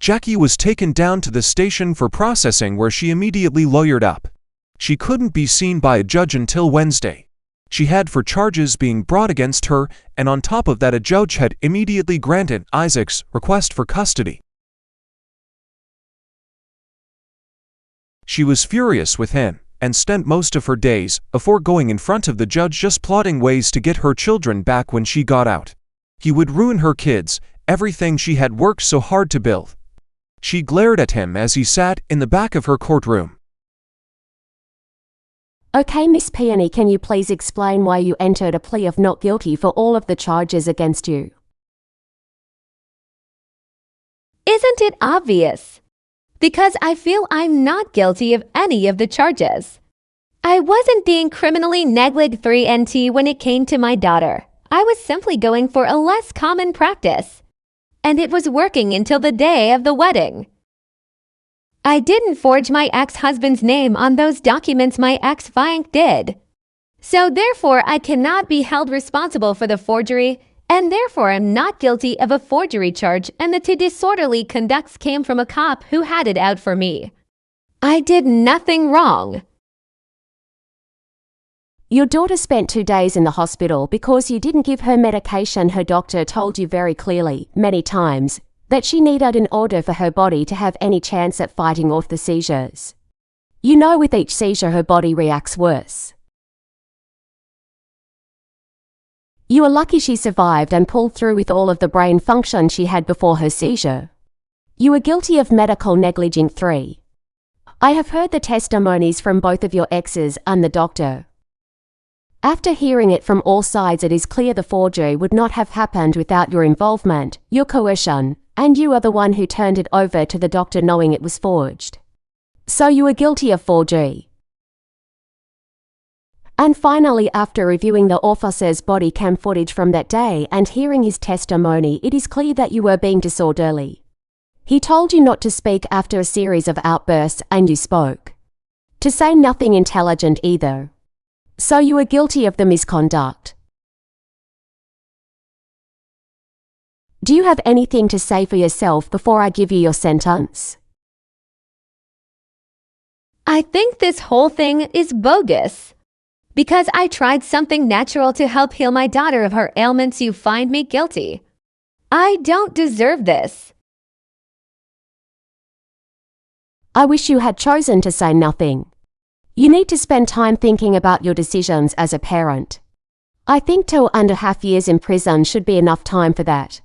Jackie was taken down to the station for processing, where she immediately lawyered up. She couldn't be seen by a judge until Wednesday. She had 4 charges being brought against her, and on top of that a judge had immediately granted Issac's request for custody. She was furious with him, and spent most of her days, before going in front of the judge, just plotting ways to get her children back when she got out. He would ruin her kids, everything she had worked so hard to build. She glared at him as he sat in the back of her courtroom. Okay, Miss Peony, can you please explain why you entered a plea of not guilty for all of the charges against you? Isn't it obvious? Because I feel I'm not guilty of any of the charges. I wasn't being criminally negligent 3NT when it came to my daughter. I was simply going for a less common practice. And it was working until the day of the wedding. I didn't forge my ex-husband's name on those documents my ex-wife did. So therefore I cannot be held responsible for the forgery, and therefore I'm not guilty of a forgery charge, and the 2 disorderly conducts came from a cop who had it out for me. I did nothing wrong. Your daughter spent 2 days in the hospital because you didn't give her medication. Her doctor told you very clearly, many times, that she needed in order for her body to have any chance at fighting off the seizures. You know, with each seizure her body reacts worse. You are lucky she survived and pulled through with all of the brain function she had before her seizure. You are guilty of medical negligence 3. I have heard the testimonies from both of your exes and the doctor. After hearing it from all sides, it is clear the forgery would not have happened without your involvement, your coercion, and you are the one who turned it over to the doctor knowing it was forged. So you are guilty of forgery. And finally, after reviewing the officer's body cam footage from that day and hearing his testimony, it is clear that you were being disorderly. He told you not to speak after a series of outbursts, and you spoke. To say nothing intelligent either. So you are guilty of the misconduct. Do you have anything to say for yourself before I give you your sentence? I think this whole thing is bogus. Because I tried something natural to help heal my daughter of her ailments, you find me guilty. I don't deserve this. I wish you had chosen to say nothing. You need to spend time thinking about your decisions as a parent. I think 2.5 years in prison should be enough time for that.